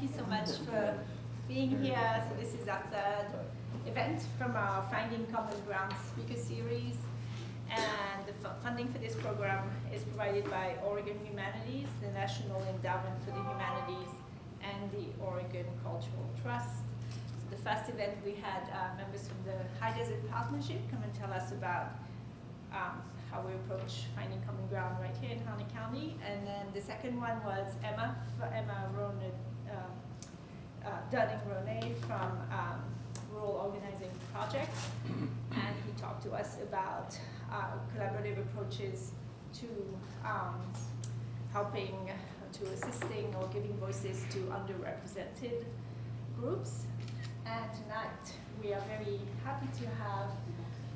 you so much for being here. So this is our third event from our Finding Common Ground speaker series. And the funding for this program is provided by Oregon Humanities, the National Endowment for the Humanities, and the Oregon Cultural Trust. So the first event we had members from the High Desert Partnership come and tell us about how we approach finding common ground right here in Harney County. And then the second one was Emma Dunning-Ronay from Rural Organizing Project. And he talked to us about collaborative approaches to helping, to assisting or giving voices to underrepresented groups. And tonight we are very happy to have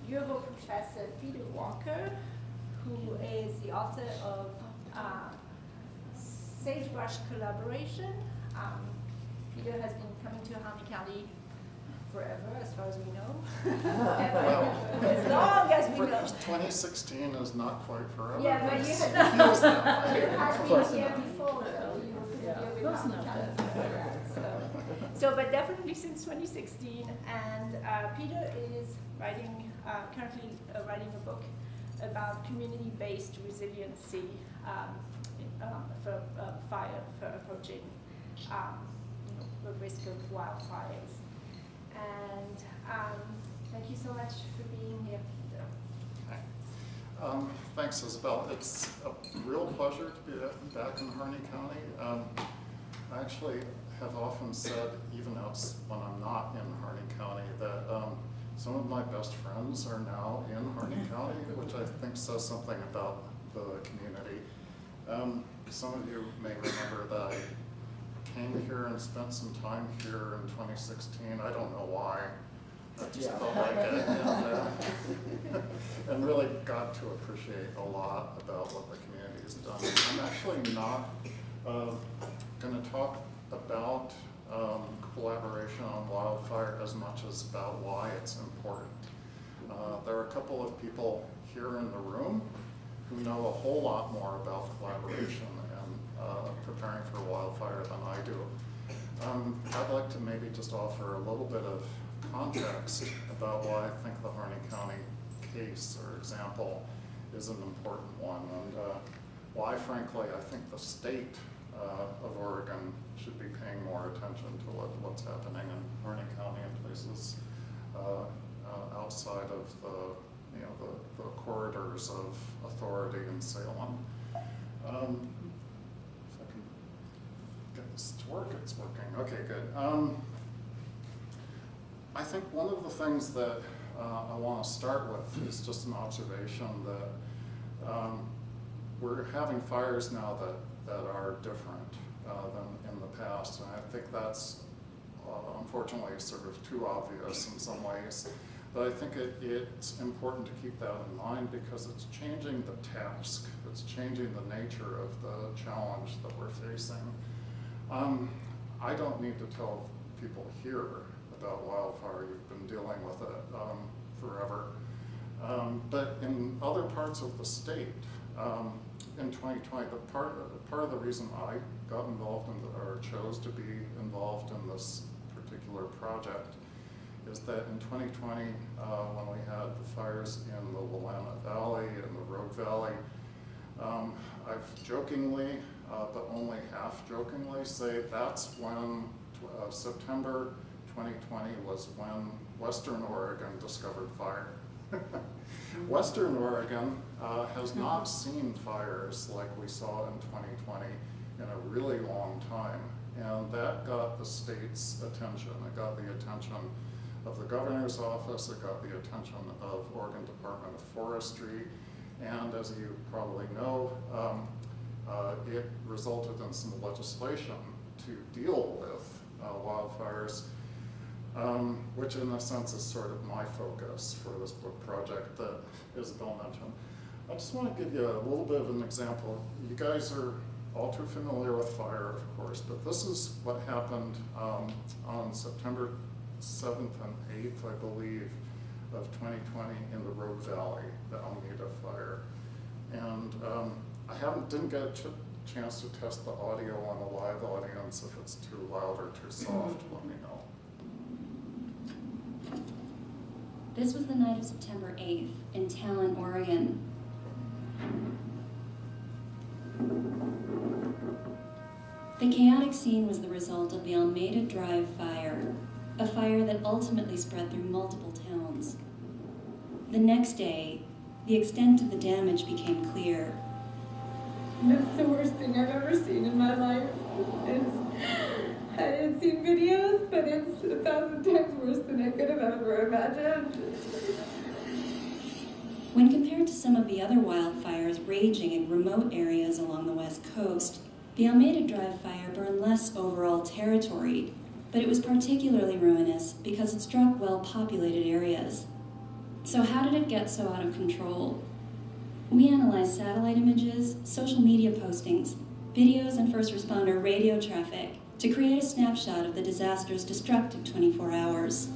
U of O Professor Peter Walker, who is the author of Sagebrush Collaboration. Peter has been coming to Harney County forever, as far as we know. As long as we know. 2016 is not quite forever. Yeah, but you had been here before, though. You were familiar with Harney County. So, but definitely since 2016. And Peter is currently writing a book about community-based resiliency for fire, for approaching the risk of wildfires. And thank you so much for being here, Peter. Okay. Thanks, Isabel. It's a real pleasure to be back in Harney County. I actually have often said, even when I'm not in Harney County, that some of my best friends are now in Harney County, which I think says something about the community. Some of you may remember that I came here and spent some time here in 2016. I don't know why. I just felt like it. And really got to appreciate a lot about what the community has done. I'm actually not going to talk about collaboration on wildfire as much as about why it's important. There are a couple of people here in the room who know a whole lot more about collaboration and preparing for wildfire than I do. I'd like to maybe just offer a little bit of context about why I think the Harney County case or example is an important one, and why, frankly, I think the state of Oregon should be paying more attention to what's happening in Harney County and places outside of the corridors of authority in Salem. If I can get this to work, it's working. Okay, good. I think one of the things that I want to start with is just an observation that we're having fires now that are different than in the past, and I think that's unfortunately sort of too obvious in some ways. But I think it's important to keep that in mind because it's changing the task. It's changing the nature of the challenge that we're facing. I don't need to tell people here about wildfire. You've been dealing with it forever. But in other parts of the state, in 2020, part of the reason I got involved or chose to be involved in this particular project is that in 2020, when we had the fires in the Willamette Valley and the Rogue Valley, I've jokingly, but only half jokingly, say that's when September 2020 was when Western Oregon discovered fire. Western Oregon has not seen fires like we saw in 2020 in a really long time, and that got the state's attention. It got the attention of the governor's office, it got the attention of Oregon Department of Forestry, and as you probably know, it resulted in some legislation to deal with wildfires, which in a sense is sort of my focus for this book project that Isabel mentioned. I just want to give you a little bit of an example. You guys are all too familiar with fire, of course, but this is what happened on September 7th and 8th, I believe, of 2020 in the Rogue Valley, the Alameda fire. And I didn't get a chance to test the audio on a live audience. If it's too loud or too soft, let me know. This was the night of September 8th in Talent, Oregon. The chaotic scene was the result of the Almeida Drive fire, a fire that ultimately spread through multiple towns. The next day, the extent of the damage became clear. That's the worst thing I've ever seen in my life. I didn't see videos, but it's 1,000 times worse than I could have ever imagined. When compared to some of the other wildfires raging in remote areas along the West Coast, the Almeida Drive fire burned less overall territory, but it was particularly ruinous because it struck well-populated areas. So how did it get so out of control? We analyzed satellite images, social media postings, videos, and first responder radio traffic to create a snapshot of the disaster's destructive 24 hours.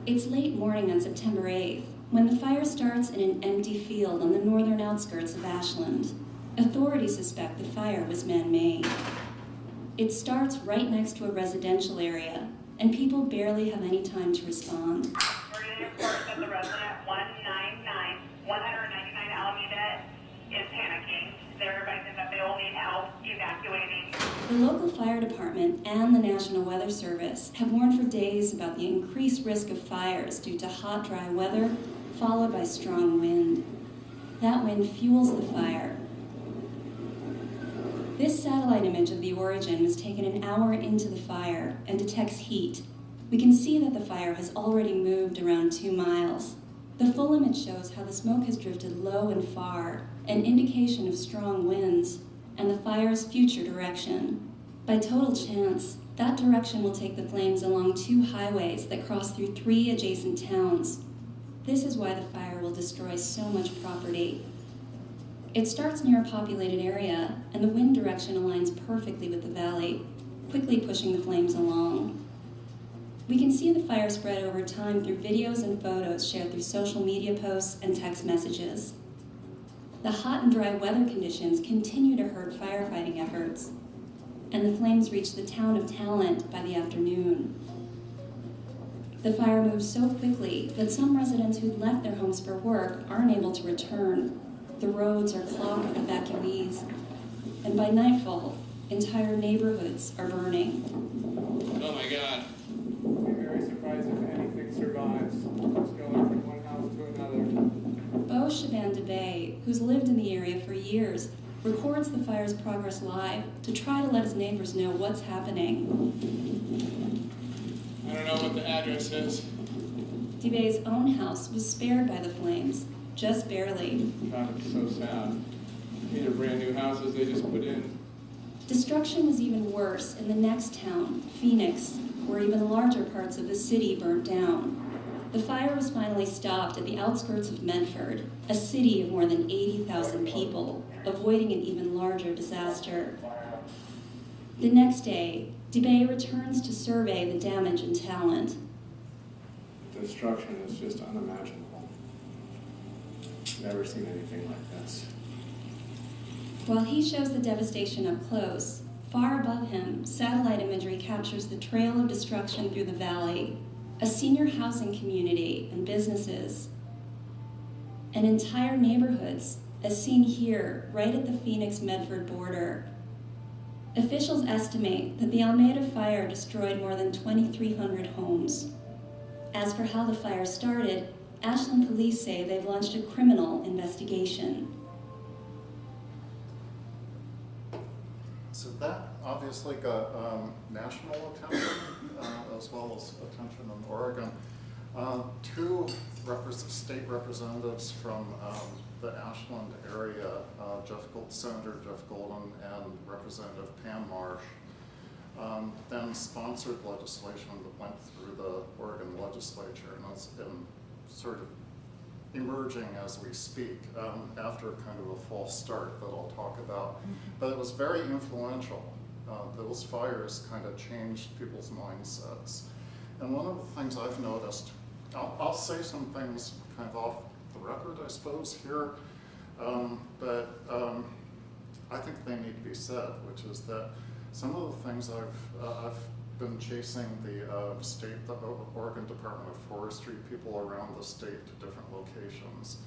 It's late morning on September 8th when the fire starts in an empty field on the northern outskirts of Ashland. Authorities suspect the fire was man-made. It starts right next to a residential area, and people barely have any time to respond. We're getting reports that the resident 199 Alameda is panicking. They're advising that they will need help evacuating. The local fire department and the National Weather Service have warned for days about the increased risk of fires due to hot, dry weather, followed by strong wind. That wind fuels the fire. This satellite image of the origin was taken an hour into the fire and detects heat. We can see that the fire has already moved around 2 miles. The full image shows how the smoke has drifted low and far, an indication of strong winds, and the fire's future direction. By total chance, that direction will take the flames along 2 highways that cross through 3 adjacent towns. This is why the fire will destroy so much property. It starts near a populated area, and the wind direction aligns perfectly with the valley, quickly pushing the flames along. We can see the fire spread over time through videos and photos shared through social media posts and text messages. The hot and dry weather conditions continue to hurt firefighting efforts, and the flames reach the town of Talent by the afternoon. The fire moves so quickly that some residents who'd left their homes for work aren't able to return. The roads are clogged with evacuees, and by nightfall, entire neighborhoods are burning. Oh my God. I'd be very surprised if anything survives. It's going from one house to another. Beau Shaban-Debay, who's lived in the area for years, records the fire's progress live to try to let his neighbors know what's happening. I don't know what the address is. Debay's own house was spared by the flames, just barely. God, it's so sad. These are brand new houses they just put in. Destruction was even worse in the next town, Phoenix, where even larger parts of the city burnt down. The fire was finally stopped at the outskirts of Medford, a city of more than 80,000 people, avoiding an even larger disaster. The next day, Debay returns to survey the damage in Talent. Destruction is just unimaginable. Never seen anything like this. While he shows the devastation up close, far above him, satellite imagery captures the trail of destruction through the valley, a senior housing community and businesses, and entire neighborhoods, as seen here, right at the Phoenix-Medford border. Officials estimate that the Almeida fire destroyed more than 2,300 homes. As for how the fire started, Ashland police say they've launched a criminal investigation. So that obviously got national attention as well as attention in Oregon. 2 state representatives from the Ashland area, Senator Jeff Golden and Representative Pam Marsh, then sponsored legislation that went through the Oregon legislature and has been sort of emerging as we speak after kind of a false start that I'll talk about. But it was very influential. Those fires kind of changed people's mindsets. And one of the things I've noticed, I'll say some things kind of off the record, I suppose, here, but I think they need to be said, which is that some of the things I've been chasing the Oregon Department of Forestry people around the state to different locations.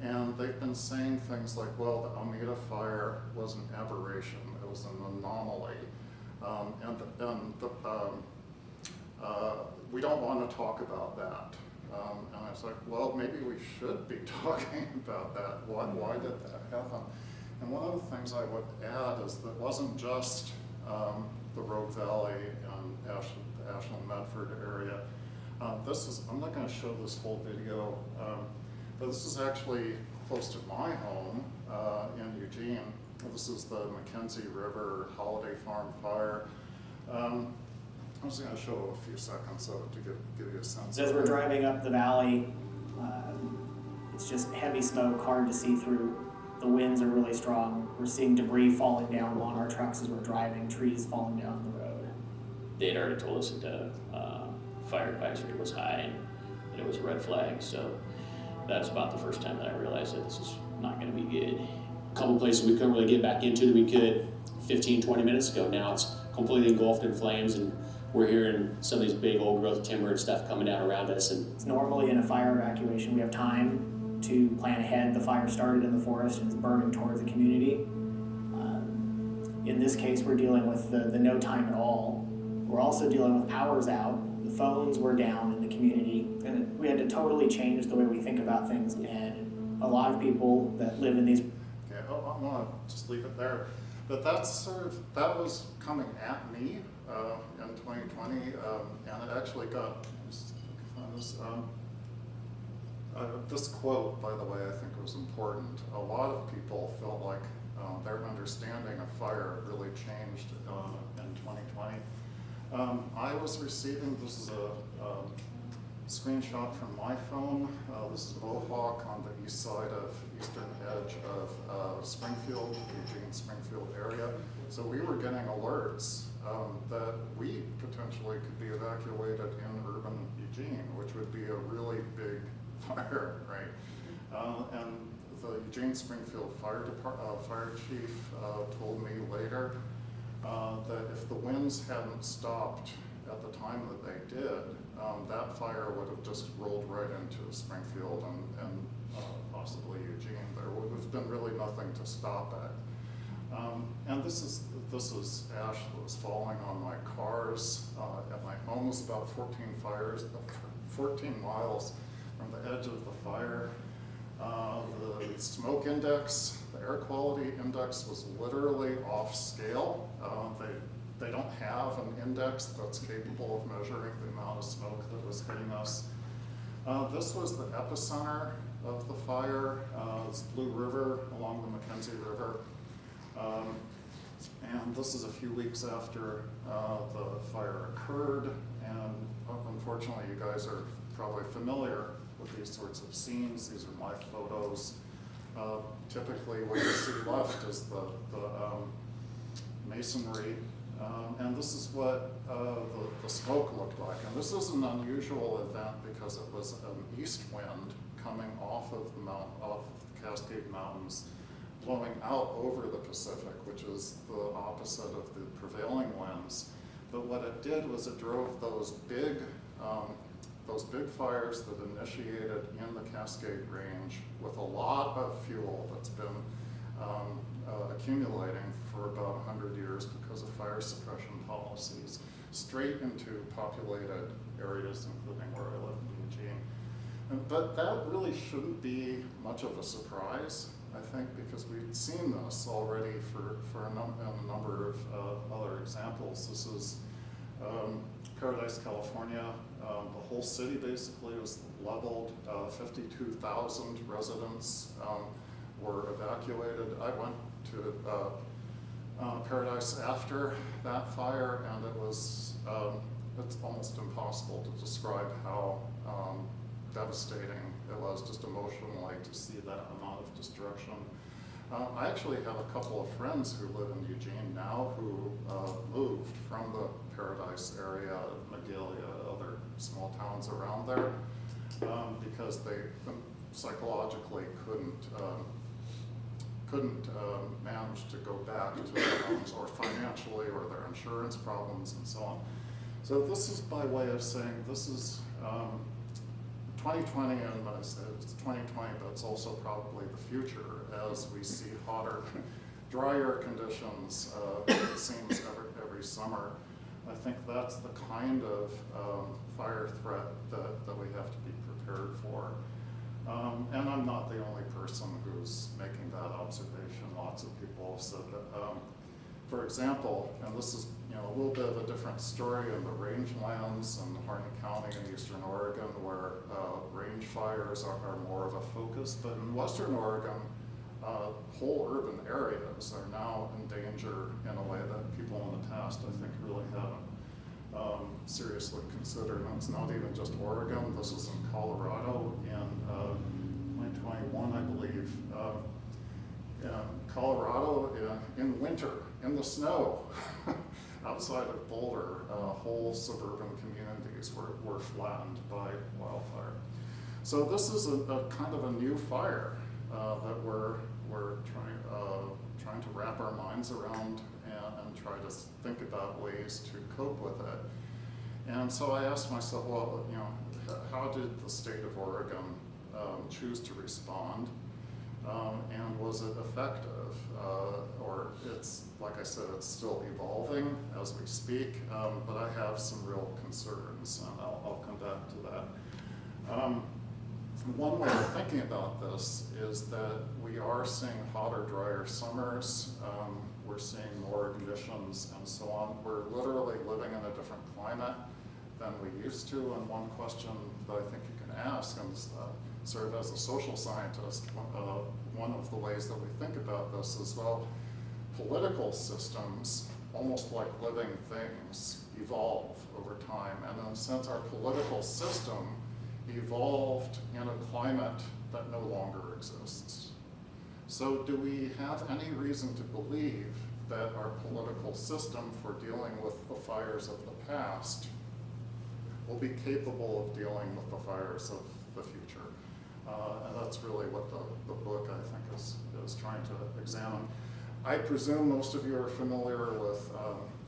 And they've been saying things like, well, the Alameda fire was an aberration, it was an anomaly. We don't want to talk about that. And I was like, well, maybe we should be talking about that. Why did that happen? And one of the things I would add is that it wasn't just the Rogue Valley and the Ashland Medford area. I'm not going to show this whole video, but this is actually close to my home in Eugene. This is the Mackenzie River Holiday Farm fire. I'm just going to show a few seconds of it to give you a sense. As we're driving up the valley, it's just heavy smoke, hard to see through. The winds are really strong. We're seeing debris falling down on our trucks as we're driving, trees falling down the road. They had already told us that the fire advisory was high and it was a red flag, so that's about the first time that I realized that this is not going to be good. A couple places we couldn't really get back into that we could 15, 20 minutes ago. Now it's completely engulfed in flames, and we're hearing some of these big old growth timber and stuff coming down around us. And It's normally in a fire evacuation, we have time to plan ahead. The fire started in the forest and is burning towards the community. In this case, we're dealing with the no time at all. We're also dealing with power's out. The phones were down in the community, and we had to totally change the way we think about things. And a lot of people that live in these. Okay, I'm gonna just leave it there. But that's that was coming at me in 2020, and it actually got, this quote, by the way, I think was important. A lot of people felt like their understanding of fire really changed in 2020. I was receiving, this is a screenshot from my phone. This is Mohawk on the east side of eastern edge of Springfield, Eugene, Springfield area. So we were getting alerts that we potentially could be evacuated in urban Eugene, which would be a really big fire, right? And the Eugene Springfield Fire Chief told me later that if the winds hadn't stopped at the time that they did, that fire would have just rolled right into Springfield and possibly Eugene. There would have been really nothing to stop it. And this is ash that was falling on my cars. At my home was about 14 miles from the edge of the fire. The smoke index, the air quality index was literally off scale. They don't have an index that's capable of measuring the amount of smoke that was hitting us. This was the epicenter of the fire. It's Blue River along the Mackenzie River. And this is a few weeks after the fire occurred. And unfortunately, you guys are probably familiar with these sorts of scenes. These are my photos. Typically, what you see left is the masonry. And this is what the smoke looked like. And this is an unusual event because it was an east wind coming off of the Cascade Mountains, blowing out over the Pacific, which is the opposite of the prevailing winds. But what it did was it drove those big fires that initiated in the Cascade Range with a lot of fuel that's been accumulating for about 100 years because of fire suppression policies, straight into populated areas, including where I live in Eugene. But that really shouldn't be much of a surprise, I think, because we've seen this already for a number of other examples. This is Paradise, California. The whole city basically was leveled. 52,000 residents were evacuated. I went to Paradise after that fire, and it was it's almost impossible to describe how devastating it was, just emotionally, to see that amount of destruction. I actually have a couple of friends who live in Eugene now who moved from the Paradise area, Magalia, other small towns around there, because they psychologically couldn't couldn't manage to go back to their homes, or financially, or their insurance problems and so on. So this is by way of saying this is 2020, and I said it's 2020, but it's also probably the future as we see hotter, drier conditions, it seems, every summer. I think that's the kind of fire threat that we have to be prepared for. And I'm not the only person who's making that observation. Lots of people have said that. For example, and this is a little bit of a different story in the rangelands in Harney County in eastern Oregon, where range fires are more of a focus, but in western Oregon, whole urban areas are now in danger in a way that people in the past, I think, really haven't seriously considered. And it's not even just Oregon. This is in Colorado in 2021, I believe. Colorado in winter, in the snow, outside of Boulder, whole suburban communities were flattened by wildfire. So this is a kind of a new fire that we're trying to wrap our minds around and try to think about ways to cope with it. And so I asked myself, well, how did the state of Oregon choose to respond? And was it effective? Or it's, like I said, it's still evolving as we speak, but I have some real concerns, and I'll come back to that. One way of thinking about this is that we are seeing hotter, drier summers. We're seeing more emissions and so on. We're literally living in a different climate than we used to. And one question that I think you can ask, and sort of as a social scientist, one of the ways that we think about this is, well, political systems, almost like living things, evolve over time. And in a sense, our political system evolved in a climate that no longer exists. So do we have any reason to believe that our political system for dealing with the fires of the past will be capable of dealing with the fires of the future? And that's really what the book, I think, is trying to examine. I presume most of you are familiar with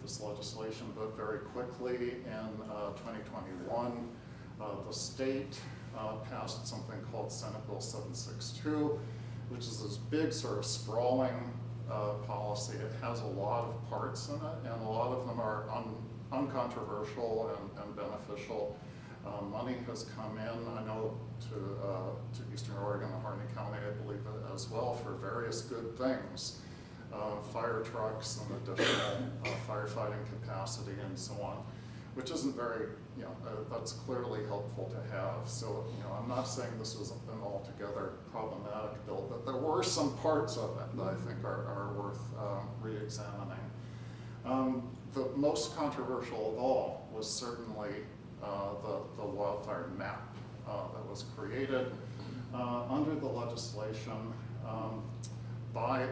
this legislation, but very quickly in 2021, the state passed something called Senate Bill 762, which is this big sort of sprawling policy. It has a lot of parts in it, and a lot of them are uncontroversial and beneficial. Money has come in, I know, to Eastern Oregon and Harney County, I believe, as well, for various good things. Fire trucks and additional firefighting capacity and so on, which isn't very, that's clearly helpful to have. So, I'm not saying this was an altogether problematic bill, but there were some parts of it that I think are worth re-examining. The most controversial of all was certainly the wildfire map that was created under the legislation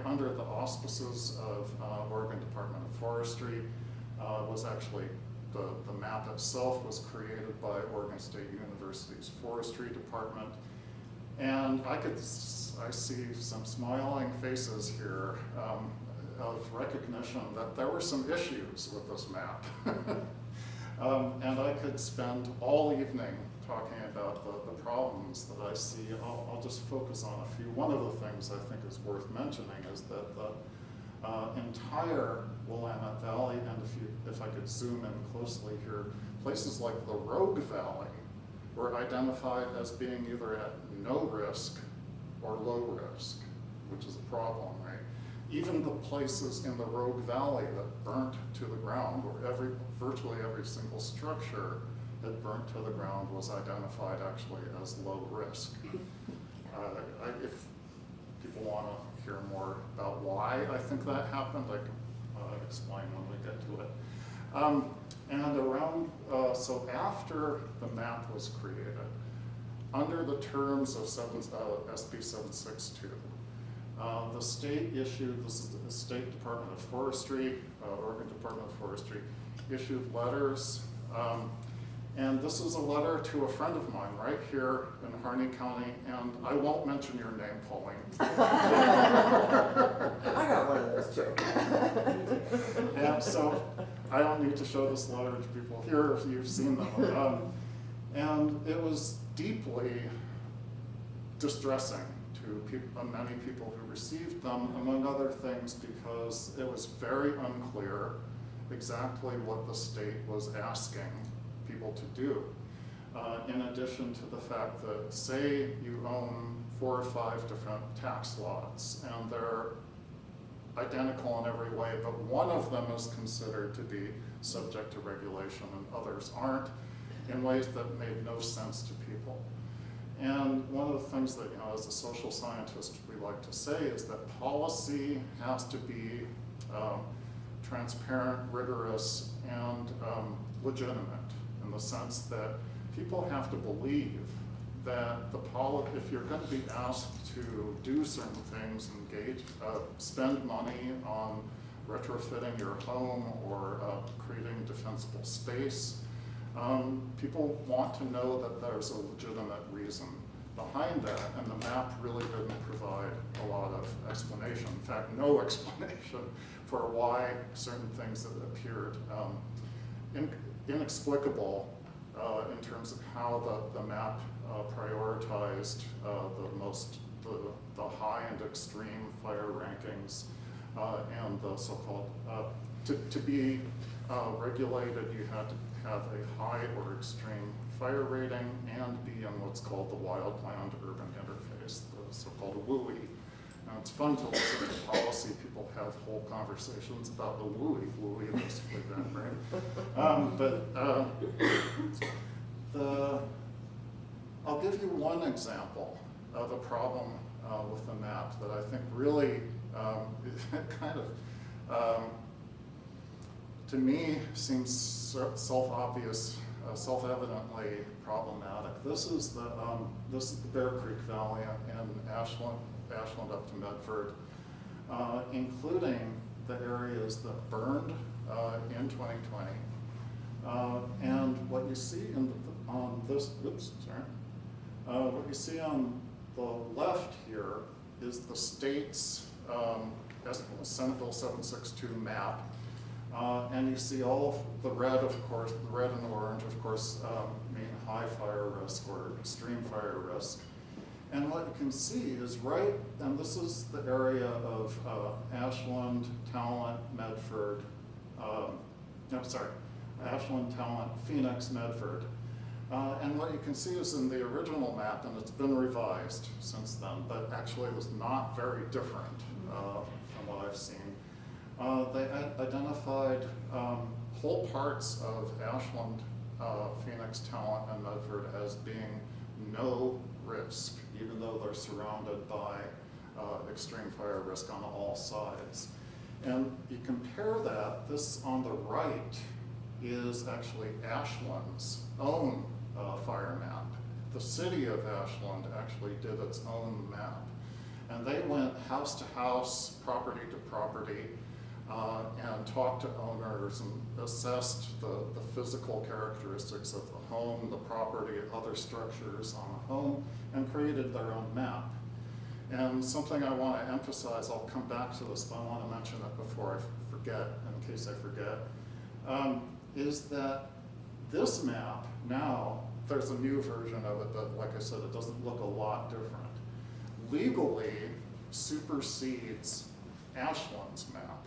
under the auspices of Oregon Department of Forestry. Was actually the map itself was created by Oregon State University's Forestry Department, and I see some smiling faces here of recognition that there were some issues with this map. And I could spend all evening talking about the problems that I see. I'll just focus on a few. One of the things I think is worth mentioning is that the entire Willamette Valley, and if I could zoom in closely here, places like the Rogue Valley were identified as being either at no risk or low risk, which is a problem, right? Even the places in the Rogue Valley that burnt to the ground, where virtually every single structure that burnt to the ground was identified actually as low risk. If people want to hear more about why I think that happened, I can explain when we get to it. And around, so after the map was created, under the terms of SB 762, the state issued, this is the State Department of Forestry, Oregon Department of Forestry, issued letters And this is a letter to a friend of mine right here in Harney County, and I won't mention your name, Pauline. I got one of those too. And so I don't need to show this letter to people here if you've seen them. And it was deeply distressing to many people who received them, among other things, because it was very unclear exactly what the state was asking people to do. In addition to the fact that, say you own 4 or 5 different tax lots, and they're identical in every way, but one of them is considered to be subject to regulation and others aren't, in ways that made no sense to people. And one of the things that, as a social scientist, we like to say is that policy has to be transparent, rigorous, and legitimate, in the sense that people have to believe that if you're going to be asked to do certain things, spend money on retrofitting your home or creating defensible space, people want to know that there's a legitimate reason behind that, and the map really didn't provide a lot of explanation. In fact, no explanation for why certain things that appeared inexplicable in terms of how the map prioritized the high and extreme fire rankings and the so-called, to be regulated, you had to have a high or extreme fire rating and be in what's called the wildland urban interface, the so-called WUI. Now it's fun to listen to policy people have whole conversations about the WUI basically then, right? I'll give you one example of a problem with the map that I think really kind of, to me, seems self-evidently problematic. This is the Bear Creek Valley in Ashland up to Medford, including the areas that burned in 2020. And what you see what you see on the left here is the state's Senate Bill 762 map. And you see all of the red, of course, the red and the orange, of course, mean high fire risk or extreme fire risk. And what you can see is and this is the area of Ashland, Talent, Medford, Ashland, Talent, Phoenix, Medford. And what you can see is in the original map, and it's been revised since then, but actually it was not very different from what I've seen. They identified whole parts of Ashland, Phoenix, Talent, and Medford as being no risk, even though they're surrounded by extreme fire risk on all sides. And you compare that, this on the right is actually Ashland's own fire map. The city of Ashland actually did its own map. And they went house to house, property to property, and talked to owners and assessed the physical characteristics of the home, the property, other structures on the home, and created their own map. And something I want to emphasize, I'll come back to this, but I want to mention it before I forget, in case I forget, is that this map now, there's a new version of it that, like I said, it doesn't look a lot different. Legally supersedes Ashland's map.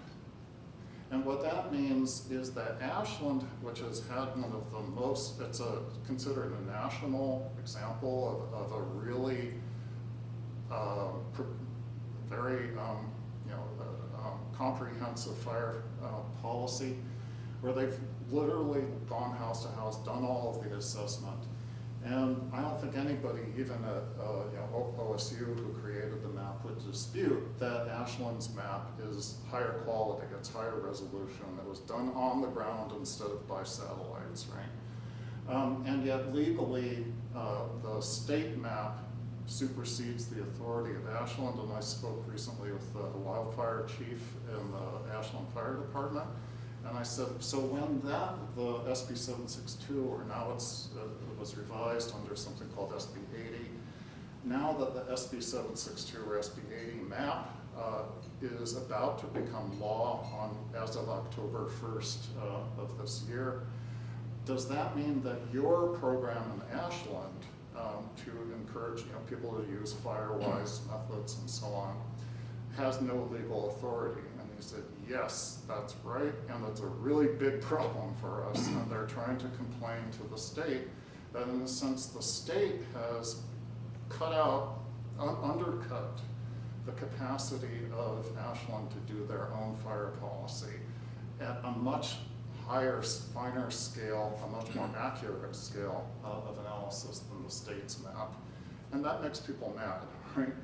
And what that means is that Ashland, which has had one of the most, it's considered a national example of a really very comprehensive fire policy, where they've literally gone house to house, done all of the assessment. And I don't think anybody, even at OSU, who created the map, would dispute that Ashland's map is higher quality, it's higher resolution. It was done on the ground instead of by satellites, right? And yet legally, the state map supersedes the authority of Ashland. And I spoke recently with the wildfire chief in the Ashland Fire Department, And I said, so when the SB 762, or now it was revised under something called SB 80, now that the SB 762 or SB 80 map is about to become law as of October 1st of this year, does that mean that your program in Ashland to encourage people to use fire-wise methods and so on has no legal authority? And he said, yes, that's right, and it's a really big problem for us, and they're trying to complain to the state that in a sense the state has undercut the capacity of Ashland to do their own fire policy at a much higher, finer scale, a much more accurate scale of analysis than the state's map. And that makes people mad, right?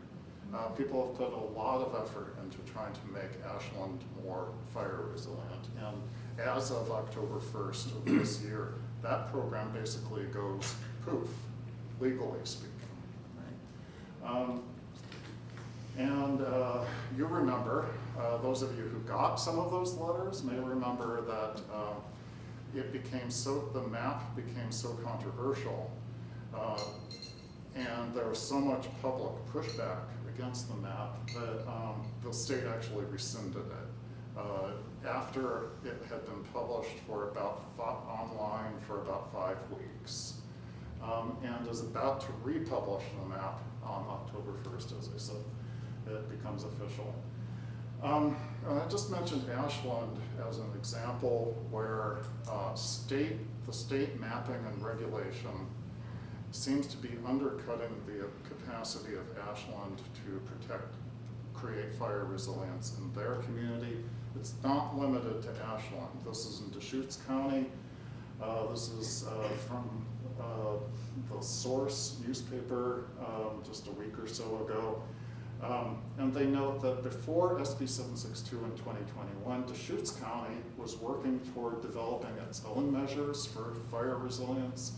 People have put a lot of effort into trying to make Ashland more fire resilient. And as of October 1st of this year, that program basically goes poof, legally speaking. Right? You remember, those of you who got some of those letters may remember that the map became so controversial, and there was so much public pushback against the map that the state actually rescinded it after it had been published online for about 5 weeks, and is about to republish the map on October 1st, as I said. It becomes official. I just mentioned Ashland as an example where the state mapping and regulation seems to be undercutting the capacity of Ashland to create fire resilience in their community. It's not limited to Ashland. This is in Deschutes County. This is from the Source newspaper just a week or so ago. And they note that before SB 762 in 2021, Deschutes County was working toward developing its own measures for fire resilience,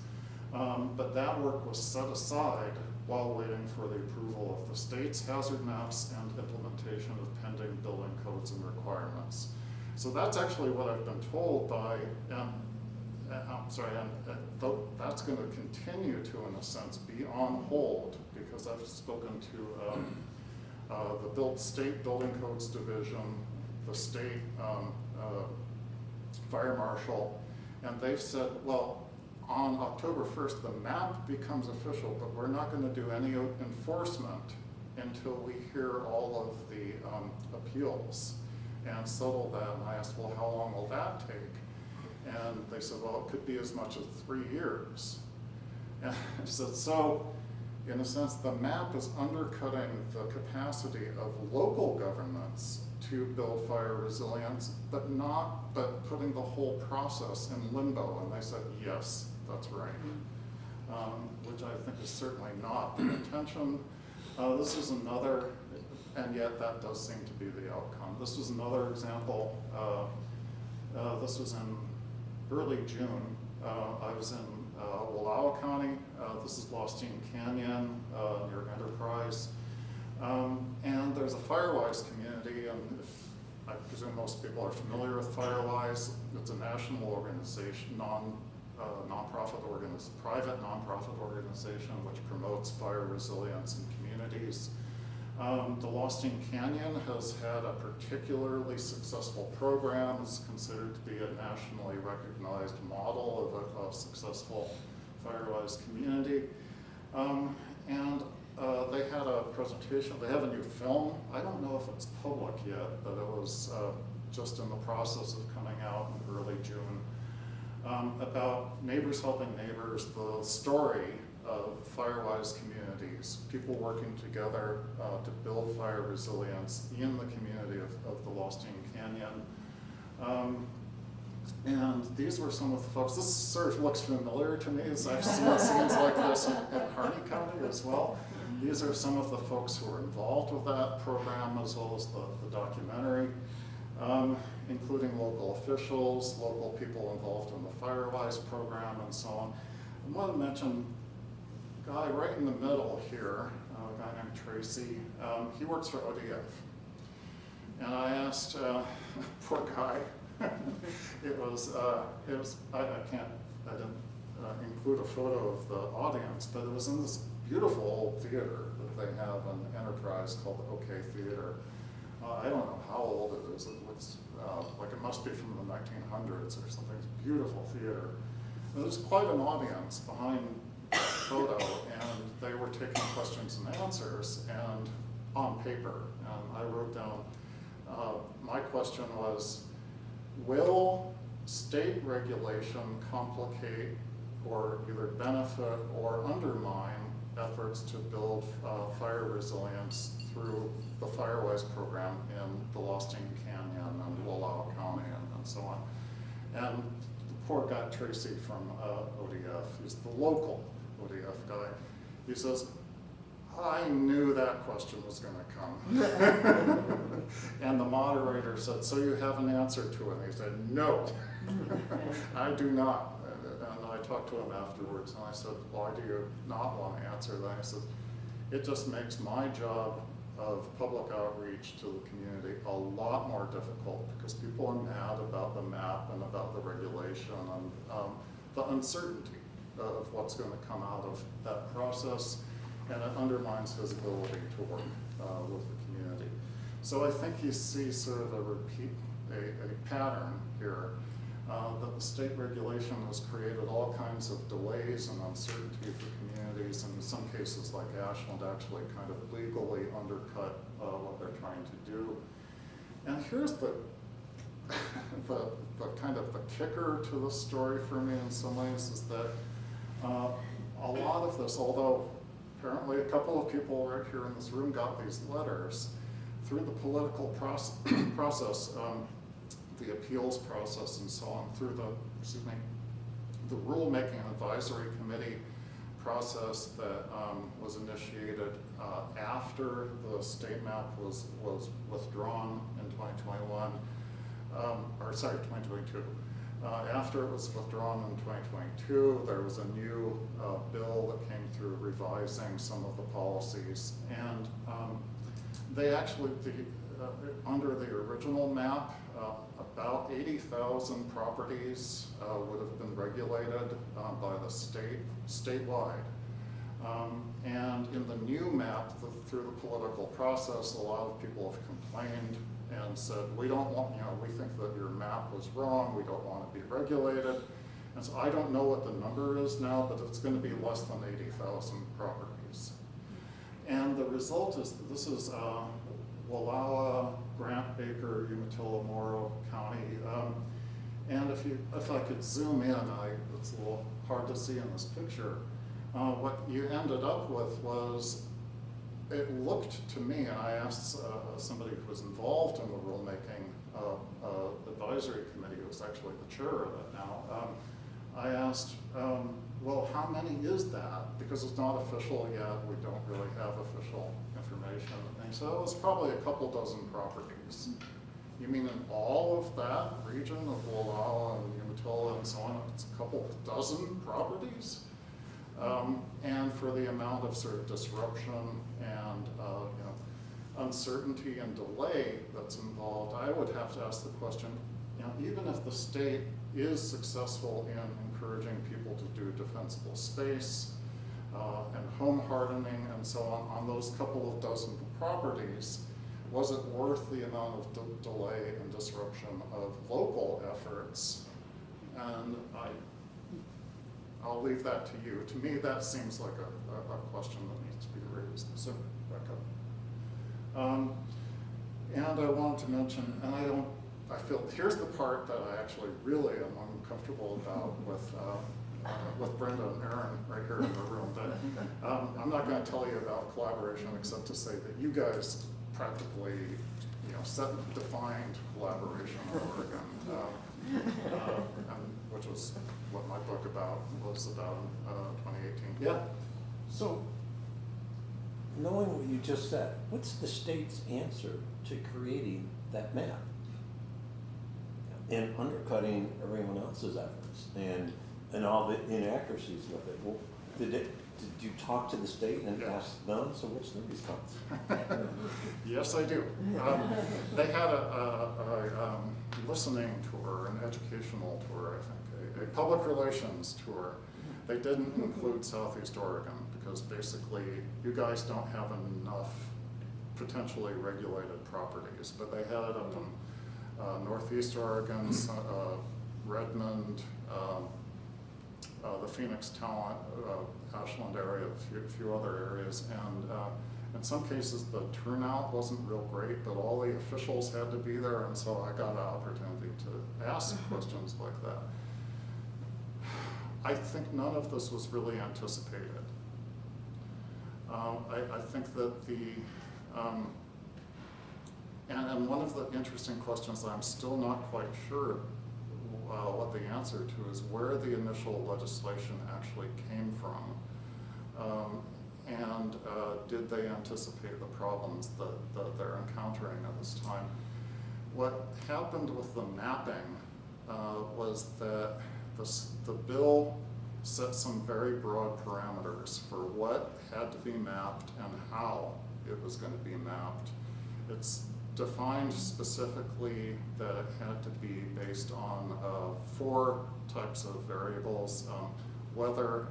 but that work was set aside while waiting for the approval of the state's hazard maps and implementation of pending building codes and requirements. So that's actually what I've been told by, that's going to continue to, in a sense, be on hold, because I've spoken to the State Building Codes Division, the state fire marshal, and they've said, well, on October 1st, the map becomes official, but we're not going to do any enforcement until we hear all of the appeals and settle that. And I asked, well, how long will that take? And they said, well, it could be as much as 3 years. And I said, so in a sense, the map is undercutting the capacity of local governments to build fire resilience, but putting the whole process in limbo. And they said, yes, that's right, which I think is certainly not the intention. This is another, and yet that does seem to be the outcome. This was another example. This was in early June. I was in Wallowa County. This is Lostine Canyon near Enterprise. And there's a Firewise community, and I presume most people are familiar with Firewise. It's a national organization, private nonprofit organization which promotes fire resilience in communities. The Lostine Canyon has had a particularly successful program. It's considered to be a nationally recognized model of a successful Firewise community. They had a presentation. They have a new film. I don't know if it's public yet, but it was just in the process of coming out in early June, about neighbors helping neighbors, the story of Firewise communities, people working together to build fire resilience in the community of the Lostine Canyon. And these were some of the folks. This sort of looks familiar to me, as I've seen scenes like this in Harney County as well. These are some of the folks who are involved with that program, as well as the documentary, including local officials, local people involved in the Firewise program, and so on. I want to mention a guy right in the middle here, a guy named Tracy. He works for ODF. And I asked, poor guy, I didn't include a photo of the audience, but it was in this beautiful old theater that they have in Enterprise called the OK Theater. I don't know how old it is. It looks like it must be from the 1900s or something. It's a beautiful theater. And there's quite an audience behind the photo, and they were taking questions and answers and on paper. And I wrote down, my question was, will state regulation complicate or either benefit or undermine efforts to build fire resilience through the Firewise program in the Lost Canyon and Wallowa County and so on? And the poor guy Tracy from ODF, he's the local ODF guy, he says, I knew that question was going to come. And the moderator said, so you have an answer to it? And he said, no, I do not. And I talked to him afterwards, and I said, why do you not want to answer that? He said, it just makes my job of public outreach to the community a lot more difficult because people are mad about the map and about the regulation and the uncertainty of what's going to come out of that process, and it undermines his ability to work with the community. So I think you see sort of a pattern here. That the state regulation has created all kinds of delays and uncertainty for communities, and in some cases like Ashland actually kind of legally undercut what they're trying to do. And here's the kind of the kicker to the story for me in some ways is that a lot of this, although apparently a couple of people right here in this room got these letters, through the political process, the appeals process and so on, through the rulemaking advisory committee process that was initiated after the state map was withdrawn in 2021, 2022. After it was withdrawn in 2022, there was a new bill that came through revising some of the policies, and they actually, under the original map, about 80,000 properties would have been regulated by the statewide. And in the new map, through the political process, a lot of people have complained and said, we don't want, we think that your map was wrong, we don't want to be regulated. And so I don't know what the number is now, but it's going to be less than 80,000 properties. And the result is, this is Wallowa, Grant, Baker, Umatilla, Morrow County. And if I could zoom in, it's a little hard to see in this picture. What you ended up with was, it looked to me, and I asked somebody who was involved in the rulemaking advisory committee, who's actually the chair of it now, I asked, well, how many is that? Because it's not official yet, we don't really have official information. And so it was probably a couple dozen properties. You mean in all of that region of Wallowa and Umatilla and so on, it's a couple dozen properties? And for the amount of sort of disruption and uncertainty and delay that's involved, I would have to ask the question, even if the state is successful in encouraging people to do defensible space and home hardening and so on those couple of dozen properties, was it worth the amount of delay and disruption of local efforts? And I'll leave that to you. To me, that seems like a question that needs to be raised. So, Becca. And I wanted to mention, and I feel, here's the part that I actually really am uncomfortable about with Brenda and Aaron right here in the room. But I'm not going to tell you about collaboration except to say that you guys practically, defined collaboration in Oregon, which was what my book was about in 2018. Yeah. So, knowing what you just said, what's the state's answer to creating that map and undercutting everyone else's efforts and all the inaccuracies with it? Well, did you talk to the state and ask them? So what's their response? Yes, I do. They had a listening tour or an educational tour, I think, a public relations tour. They didn't include Southeast Oregon because basically you guys don't have enough potentially regulated properties, but they had it up in Northeast Oregon, Redmond, the Phoenix Talent, Ashland area, a few other areas, and in some cases the turnout wasn't real great, but all the officials had to be there, and so I got an opportunity to ask questions like that. I think none of this was really anticipated. I think that and one of the interesting questions that I'm still not quite sure what the answer to is where the initial legislation actually came from, and did they anticipate the problems that they're encountering at this time. What happened with the mapping was that the bill set some very broad parameters for what had to be mapped and how it was going to be mapped. It's defined specifically that it had to be based on 4 types of variables: weather,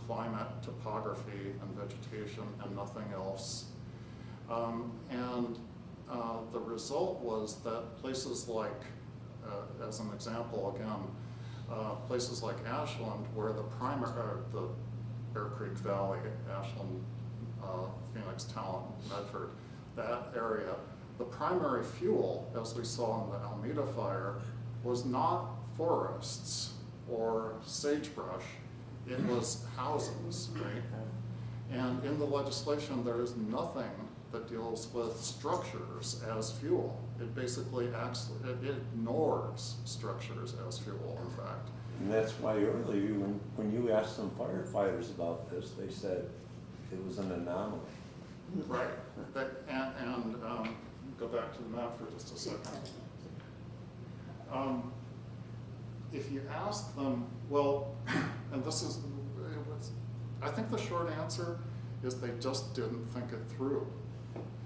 climate, topography, and vegetation, and nothing else. The result was that places like, as an example again, places like Ashland, where the Bear Creek Valley, Ashland, Phoenix, Talent, Medford, that area, the primary fuel, as we saw in the Alameda fire, was not forests or sagebrush, it was houses, right? And in the legislation, there is nothing that deals with structures as fuel. It basically it ignores structures as fuel, in fact. And that's why earlier, when you asked some firefighters about this, they said it was an anomaly. Right, and go back to the map for just a second. If you ask them, well, and I think the short answer is they just didn't think it through.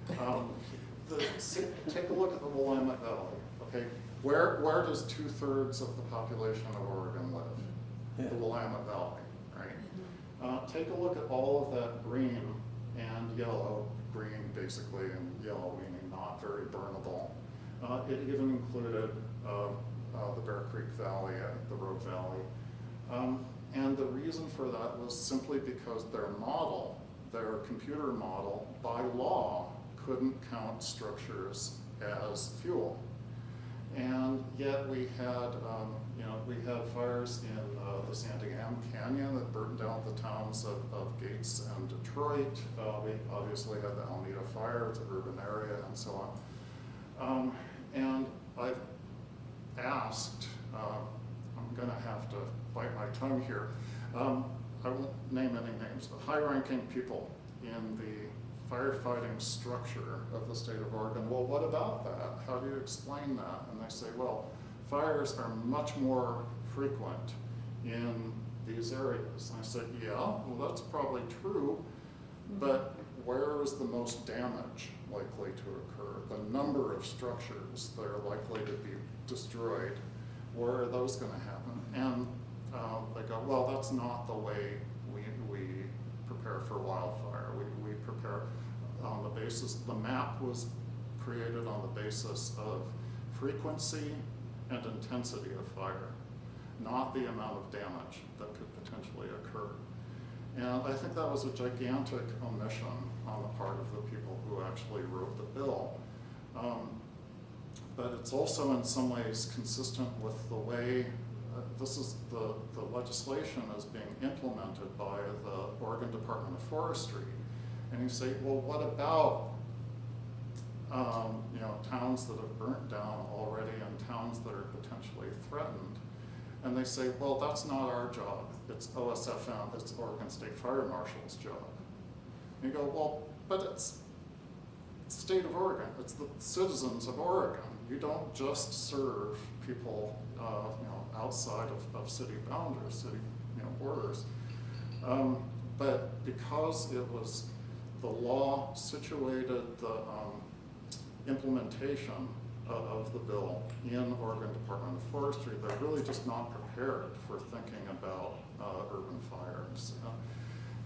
Take a look at the Willamette Valley, okay? Where does 2/3 of the population of Oregon live? Yeah. The Willamette Valley, right? Take a look at all of that green and yellow, green basically, and yellow meaning not very burnable. It even included the Bear Creek Valley, the Rogue Valley. And the reason for that was simply because their computer model, by law, couldn't count structures as fuel. And yet we had, fires in the Santiam Canyon that burned down the towns of Gates and Detroit. We obviously had the Alameda fire, it's an urban area, and so on. And I've asked, I'm gonna have to bite my tongue here. I won't name any names, but high-ranking people in the firefighting structure of the state of Oregon. Well, what about that? How do you explain that? And they say, well, fires are much more frequent in these areas. And I said, yeah, well, that's probably true, but where is the most damage likely to occur? The number of structures that are likely to be destroyed, where are those going to happen? And they go, well, that's not the way we prepare for wildfire. We prepare on the basis, the map was created on the basis of frequency and intensity of fire, not the amount of damage that could potentially occur. And I think that was a gigantic omission on the part of the people who actually wrote the bill. But it's also in some ways consistent with the way this is the legislation is being implemented by the Oregon Department of Forestry. And you say, well, what about towns that have burnt down already and towns that are potentially threatened? And they say, well, that's not our job. It's OSFM, it's Oregon State Fire Marshal's job. And you go, well, but it's the state of Oregon. It's the citizens of Oregon. You don't just serve people, outside of city boundaries, city, borders. But because it was the law situated the implementation of the bill in Oregon Department of Forestry, they're really just not prepared for thinking about urban fires.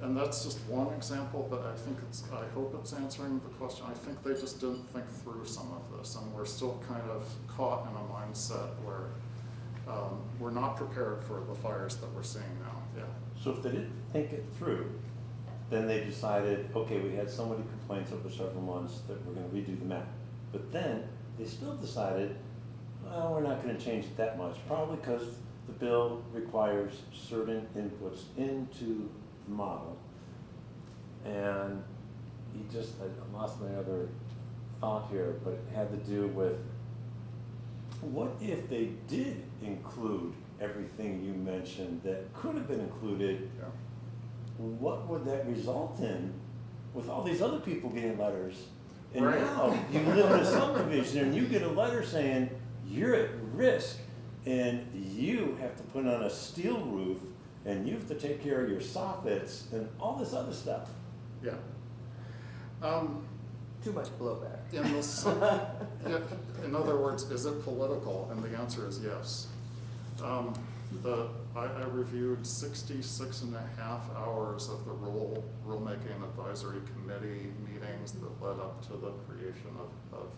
And that's just one example, but I hope it's answering the question. I think they just didn't think through some of this, and we're still kind of caught in a mindset where we're not prepared for the fires that we're seeing now. Yeah. So if they didn't think it through, then they decided, okay, we had so many complaints over several months that we're gonna redo the map. But then they still decided, well, we're not gonna change it that much, probably because the bill requires certain inputs into the model. And I lost my other thought here, but it had to do with, what if they did include everything you mentioned that could have been included? Yeah. What would that result in with all these other people getting letters? And Right. now you live in a subdivision and you get a letter saying you're at risk and you have to put on a steel roof and you have to take care of your soffits and all this other stuff. Yeah. Too much blowback. In other words, is it political? And the answer is yes. I reviewed 66 and a half hours of the rulemaking advisory committee meetings that led up to the creation of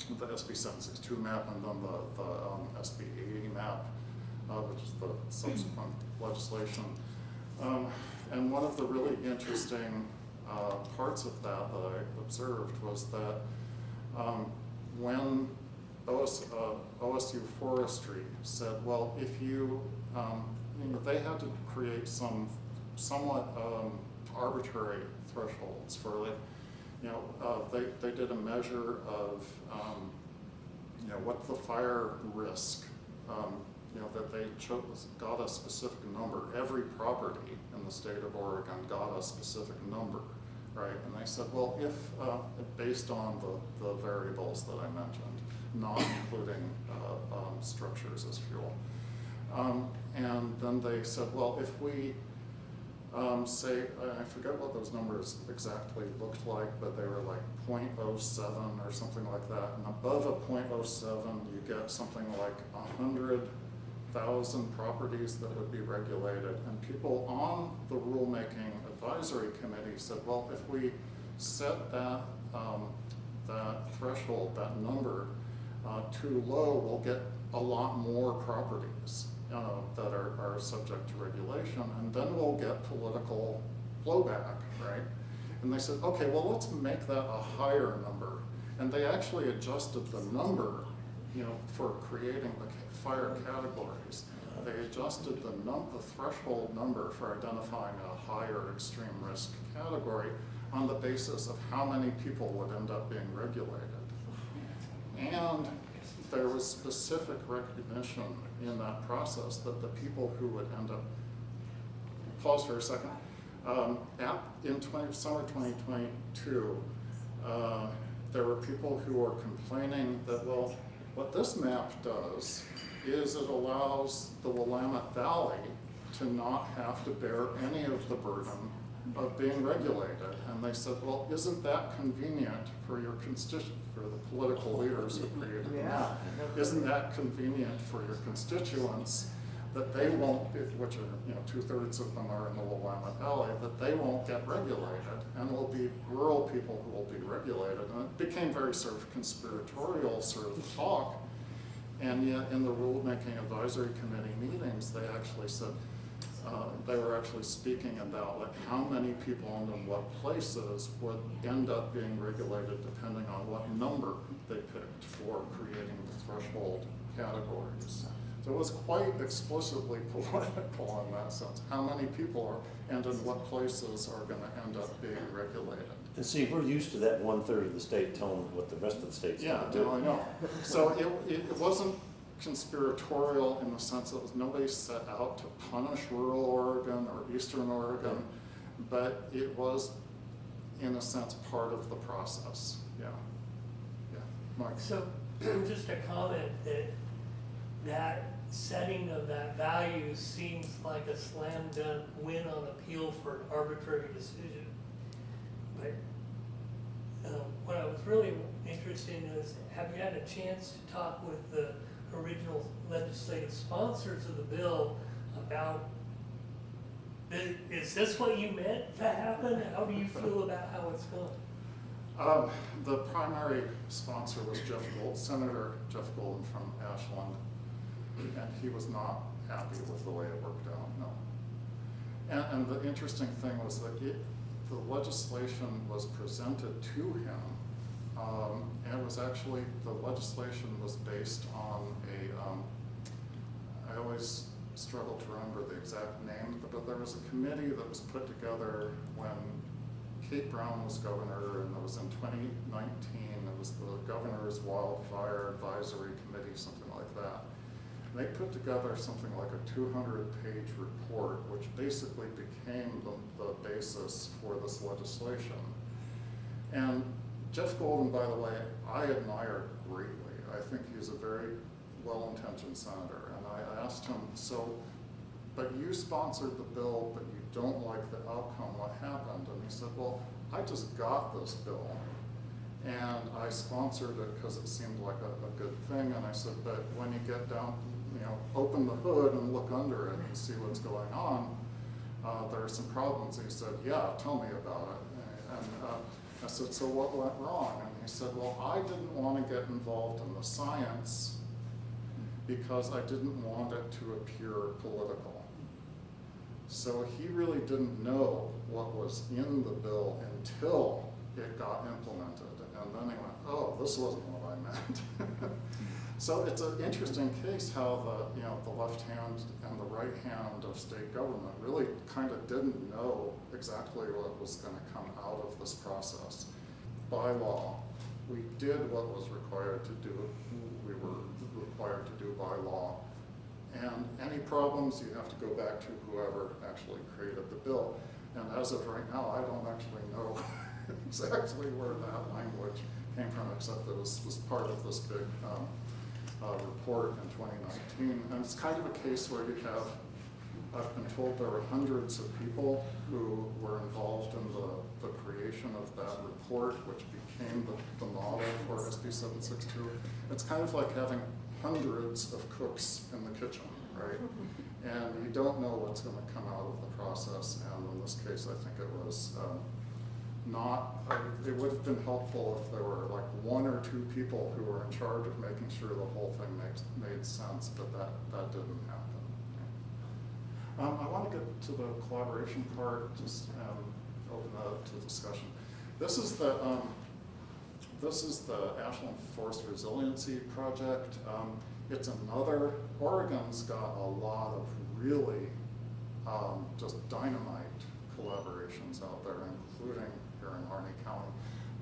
the SB 762 map and then the SB 80 map, which is the subsequent legislation. And one of the really interesting parts of that I observed was that when OSU Forestry said, well, if you know, they had to create some somewhat arbitrary thresholds for, like, you know, they did a measure of, you know, what the fire risk, you know, that they got a specific number. Every property in the state of Oregon got a specific number, right? And they said, well, if, based on the variables that I mentioned, not including structures as fuel. And then they said, well, if we say, I forget what those numbers exactly looked like, but they were like 0.07 or something like that. And above a 0.07, you get something like 100,000 properties that would be regulated. And people on the rulemaking advisory committee said, well, if we set that, that threshold, that number, too low, we'll get a lot more properties that are subject to regulation, and then we'll get political blowback, right? And they said, okay, well, let's make that a higher number. And they actually adjusted the number, you know, for creating the fire categories. They adjusted the threshold number for identifying a higher extreme risk category on the basis of how many people would end up being regulated. And there was specific recognition in that process that the people who would end up, pause for a second, in summer 2022, there were people who were complaining that, well, what this map does is it allows the Willamette Valley to not have to bear any of the burden of being regulated. And they said, well, isn't that convenient for your constituents, for the political leaders who created the map? Isn't that convenient for your constituents that they won't, which are, you know, 2/3 of them are in the Willamette Valley, that they won't get regulated and will be rural people who will be regulated? And it became very sort of conspiratorial sort of talk. And yet in the rulemaking advisory committee meetings, they actually said, they were actually speaking about like how many people and in what places would end up being regulated depending on what number they picked for creating the threshold categories. So it was quite explicitly political in that sense. How many people are, and in what places are going to end up being regulated. And see, we're used to that 1/3 of the state telling what the rest of the state's going to do. Yeah, I know. So it wasn't conspiratorial in the sense that nobody set out to punish rural Oregon or eastern Oregon, but it was, in a sense, part of the process. Yeah. Yeah. Mark. So, just a comment that setting of that value seems like a slam dunk win on appeal for an arbitrary decision. But what I was really interested in is, have you had a chance to talk with the original legislative sponsors of the bill about, is this what you meant to happen? How do you feel about how it's going? The primary sponsor was Senator Jeff Golden from Ashland, and he was not happy with the way it worked out, no. And the interesting thing was that the legislation was presented to him, and it was actually, the legislation was based on I always struggle to remember the exact name, but there was a committee that was put together when Kate Brown was governor, and it was in 2019. It was the governor's wildfire advisory committee, something like that. And they put together something like a 200-page report, which basically became the basis for this legislation. And Jeff Golden, by the way, I admire greatly. I think he's a very well-intentioned senator. And I asked him, so, but you sponsored the bill, but you don't like the outcome, what happened? And he said, well, I just got this bill, and I sponsored it because it seemed like a good thing. And I said, but when you get down, open the hood and look under it and see what's going on, there are some problems. And he said, yeah, tell me about it. And I said, so what went wrong? And he said, well, I didn't want to get involved in the science because I didn't want it to appear political. So he really didn't know what was in the bill until it got implemented. And then he went, oh, this wasn't what I meant. So it's an interesting case how the left hand and the right hand of state government really kind of didn't know exactly what was going to come out of this process. By law, we did what was required to do. We were required to do by law. And any problems, you have to go back to whoever actually created the bill. And as of right now, I don't actually know exactly where that language came from, except that it was part of this big report in 2019. And it's kind of a case where you have, I've been told there were hundreds of people who were involved in the creation of that report, which became the model for SB 762. It's kind of like having hundreds of cooks in the kitchen, right? And you don't know what's going to come out of the process. And in this case, I think it was it would have been helpful if there were like one or two people who were in charge of making sure the whole thing made sense, but that didn't happen. I want to get to the collaboration part, just open that up to discussion. This is the Ashland Forest Resiliency Project. It's another, Oregon's got a lot of really just dynamite collaborations out there, including here in Harney County.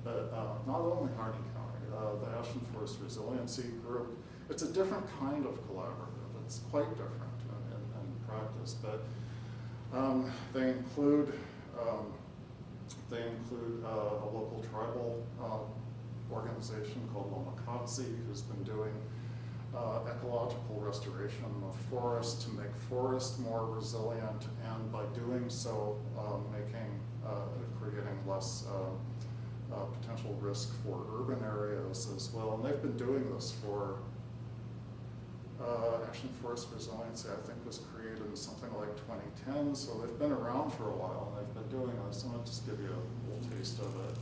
But not only Harney County, the Ashland Forest Resiliency Group, it's a different kind of collaborative. It's quite different in practice, but they include a local tribal organization called Lakota, who's been doing ecological restoration of forests to make forests more resilient, and by doing so, creating less potential risk for urban areas as well. And they've been doing this for Ashland Forest Resiliency, I think, was created in something like 2010, so they've been around for a while, and they've been doing this. So I'll just give you a little taste of it.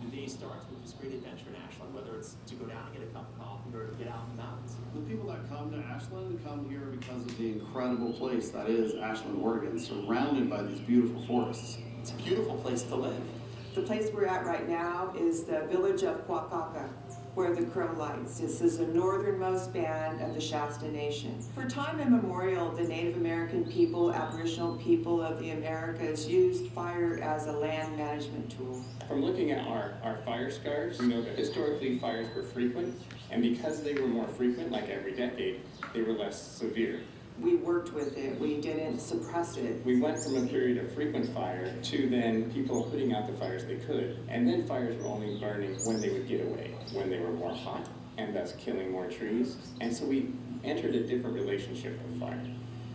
The day starts with this great adventure in Ashland, whether it's to go down and get a cup of coffee or to get out in the mountains. The people that come to Ashland come here because of the incredible place that is Ashland, Oregon, surrounded by these beautiful forests. It's a beautiful place to live. The place we're at right now is the village of Quacaca, where the crow lights. This is the northernmost band of the Shasta Nation. For time immemorial, the Native American people, Aboriginal people of the Americas, used fire as a land management tool. From looking at our fire scars, we know that historically fires were frequent, and because they were more frequent, like every decade, they were less severe. We worked with it, we didn't suppress it. We went from a period of frequent fire to then people putting out the fires they could, and then fires were only burning when they would get away, when they were more hot, and thus killing more trees. And so we entered a different relationship with fire.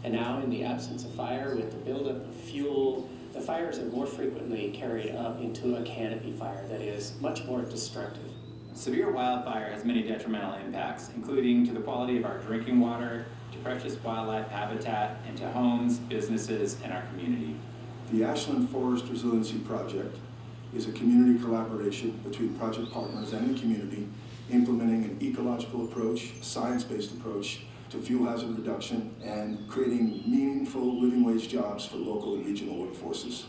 And now, in the absence of fire, with the buildup of fuel, the fires are more frequently carried up into a canopy fire that is much more destructive. Severe wildfire has many detrimental impacts, including to the quality of our drinking water, to precious wildlife habitat, and to homes, businesses, and our community. The Ashland Forest Resiliency Project is a community collaboration between project partners and the community, implementing an ecological approach, a science-based approach to fuel hazard reduction, and creating meaningful living wage jobs for local and regional workforces.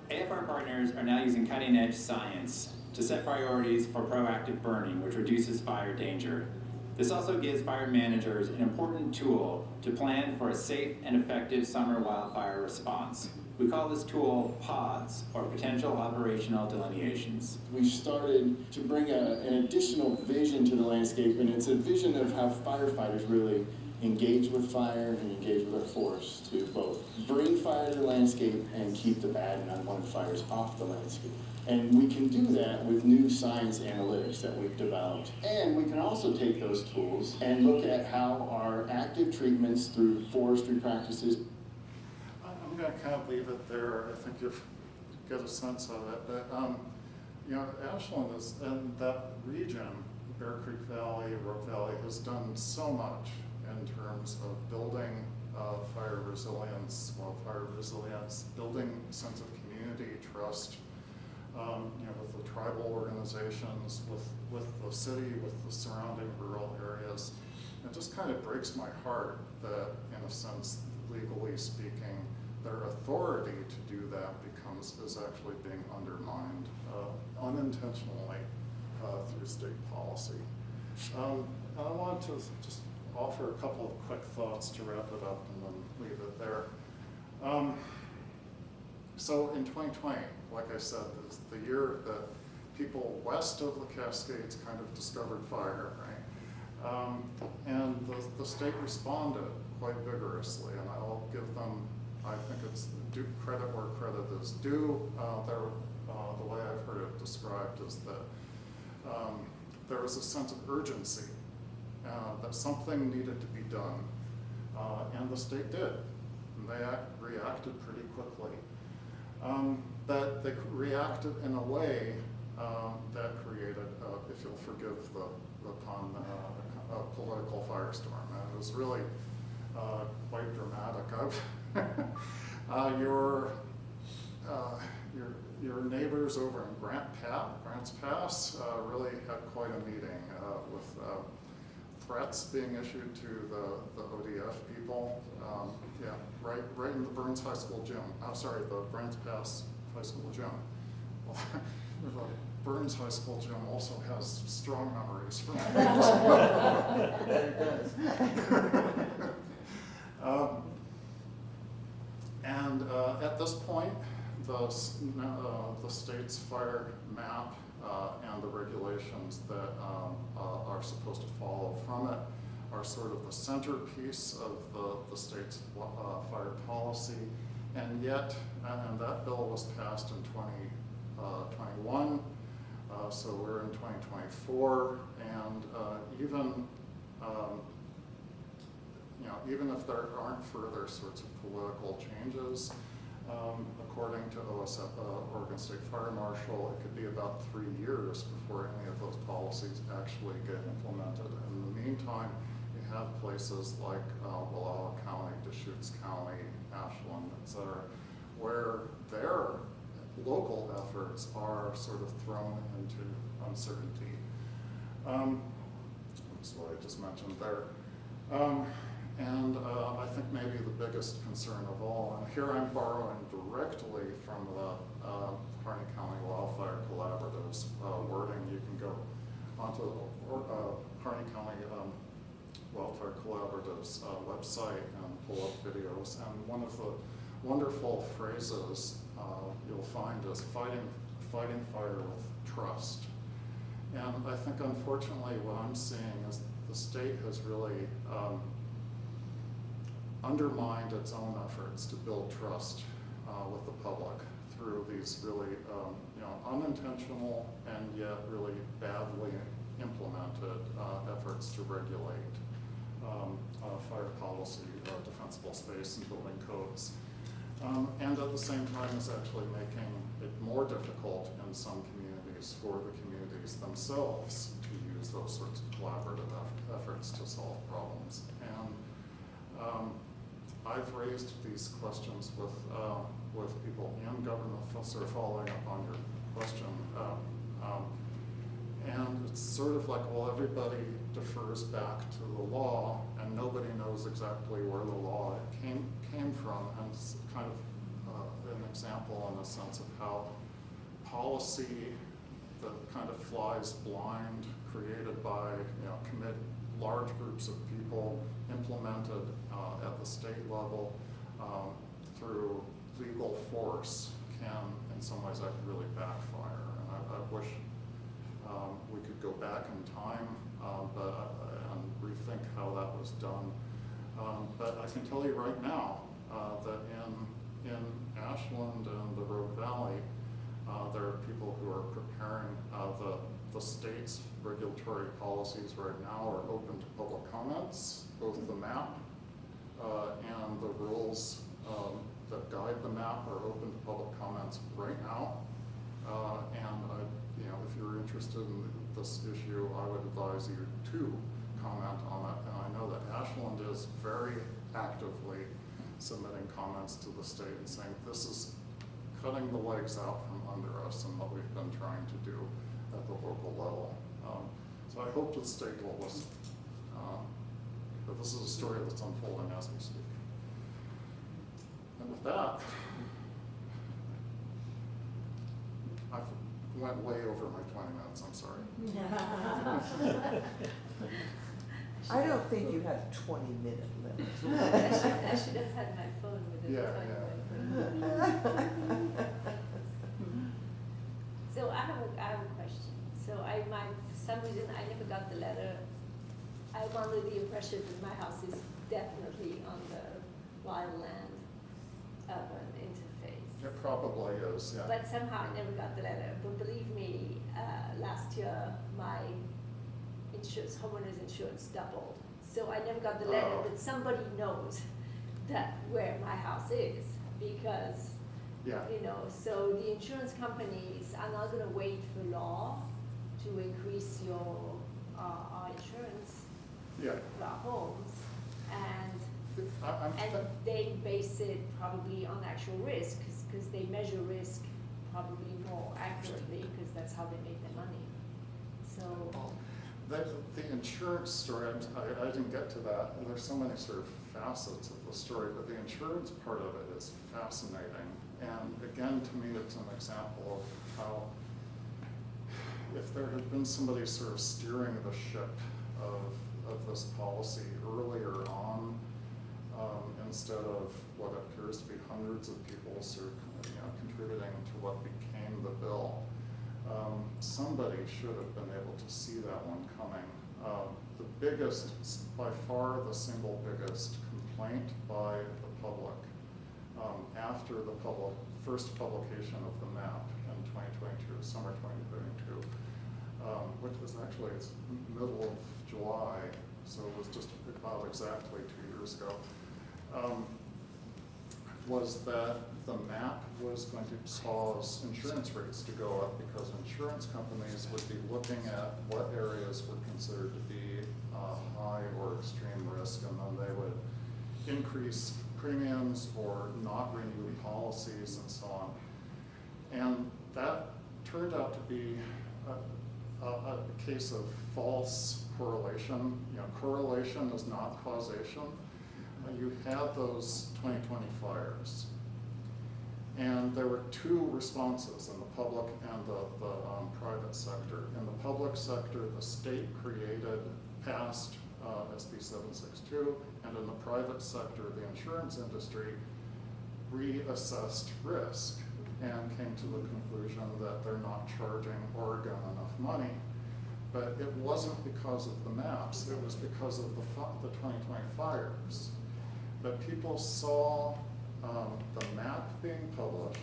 AFR partners are now using cutting-edge science to set priorities for proactive burning, which reduces fire danger. This also gives fire managers an important tool to plan for a safe and effective summer wildfire response. We call this tool PODs, or Potential Operational Delineations. We started to bring an additional vision to the landscape, and it's a vision of how firefighters really engage with fire and engage with our forests to both bring fire to the landscape and keep the bad and unwanted fires off the landscape. And we can do that with new science analytics that we've developed. And we can also take those tools and look at how our active treatments through forestry practices. I'm going to kind of leave it there. I think you get a sense of it. But, you know, Ashland is, in that region, Bear Creek Valley, Rook Valley, has done so much in terms of building fire resilience, wildfire resilience, building a sense of community trust, you know, with the tribal organizations, with the city, with the surrounding rural areas. It just kind of breaks my heart that, in a sense, legally speaking, their authority to do that is actually being undermined unintentionally through state policy. I want to just offer a couple of quick thoughts to wrap it up and then leave it there. So in 2020, like I said, is the year that people west of the Cascades kind of discovered fire, right? And the state responded quite vigorously, and I'll give them, I think it's due credit where credit is due. The way I've heard it described is that there was a sense of urgency, that something needed to be done, and the state did. And they reacted pretty quickly. But they reacted in a way that created, if you'll forgive the pun, a political firestorm. And it was really quite dramatic. Your neighbors over in Grants Pass really had quite a meeting with threats being issued to the ODF people. Yeah, right in the Burns High School gym. I'm sorry, the Grants Pass High School gym. Well, the Burns High School gym also has strong memories from that. And at this point, the state's fire map and the regulations that are supposed to follow from it are sort of the centerpiece of the state's fire policy. And yet, and that bill was passed in 2021, so we're in 2024, and even if there aren't further sorts of political changes, according to Oregon State Fire Marshal, it could be about 3 years before any of those policies actually get implemented. In the meantime, you have places like Wallowa County, Deschutes County, Ashland, et cetera, where their local efforts are sort of thrown into uncertainty. That's what I just mentioned there. And I think maybe the biggest concern of all, and here I'm borrowing directly from the Harney County Wildfire Collaborative's wording. You can go onto the Harney County Wildfire Collaborative's website and pull up videos. And one of the wonderful phrases you'll find is fighting fire with trust. And I think unfortunately what I'm seeing is the state has really undermined its own efforts to build trust with the public through these really unintentional and yet really badly implemented efforts to regulate fire policy, defensible space, and building codes. And at the same time is actually making it more difficult in some communities for the communities themselves to use those sorts of collaborative efforts to solve problems. And I've raised these questions with people in government, sort of following up on your question. And it's sort of like, well, everybody defers back to the law, and nobody knows exactly where the law came from. And it's kind of an example in the sense of how policy that kind of flies blind, created by large groups of people, implemented at the state level through legal force, can in some ways that could really backfire. And I wish we could go back in time and rethink how that was done. But I can tell you right now that in Ashland and the Rogue Valley, there are people who are preparing the state's regulatory policies right now are open to public comments, both the map and the rules that guide the map are open to public comments right now. And if you're interested in this issue, I would advise you to comment on it. And I know that Ashland is very actively submitting comments to the state and saying this is cutting the legs out from under us and what we've been trying to do at the local level. So I hope the state will listen. But this is a story that's unfolding as we speak. And with that, I went way over my 20 minutes, I'm sorry. I don't think you have 20-minute limit. I should have had my phone with it. So I have a question. So for some reason I never got the letter. I'm under the impression that my house is definitely on the wildland urban interface. It probably is, yeah. But somehow I never got the letter. But believe me, last year my homeowner's insurance doubled. So I never got the letter, but somebody knows that where my house is because, so the insurance companies are not going to wait for law to increase our insurance for our homes. And they base it probably on actual risk because they measure risk probably more accurately because that's how they make their money. So. The insurance story, I didn't get to that. There's so many sort of facets of the story, but the insurance part of it is fascinating. And again, to me, it's an example of how if there had been somebody sort of steering the ship of this policy earlier on, instead of what appears to be hundreds of people sort of contributing to what became the bill, somebody should have been able to see that one coming. The biggest, by far the single biggest complaint by the public after the first publication of the map in 2022, summer 2022, which was actually middle of July, so it was just about exactly 2 years ago, was that the map was going to cause insurance rates to go up because insurance companies would be looking at what areas were considered to be high or extreme risk, and then they would increase premiums or not renew policies and so on. And that turned out to be a case of false correlation. Correlation is not causation. You had those 2020 fires, and there were two responses in the public and the private sector. In the public sector, the state passed SB 762, and in the private sector, the insurance industry reassessed risk and came to the conclusion that they're not charging Oregon enough money. But it wasn't because of the maps, it was because of the 2020 fires. But people saw the map being published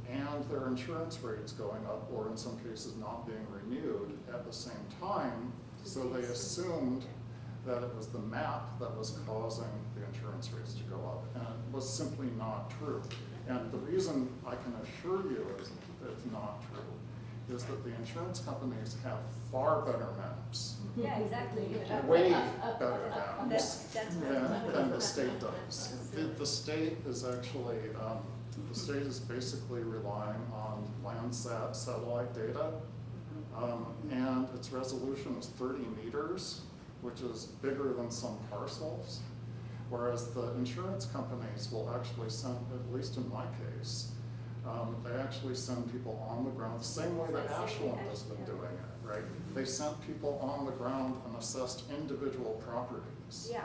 and their insurance rates going up, or in some cases not being renewed at the same time, so they assumed that it was the map that was causing the insurance rates to go up, and it was simply not true. And the reason I can assure you is that it's not true is that the insurance companies have far better maps, Yeah, exactly. way better maps That's than the state does. The state is actually, the state is basically relying on Landsat satellite data, and its resolution is 30 meters, which is bigger than some parcels. Whereas the insurance companies will actually send, at least in my case, they actually send people on the ground, the same way that Ashland has been doing it, right? They sent people on the ground and assessed individual properties. Yeah.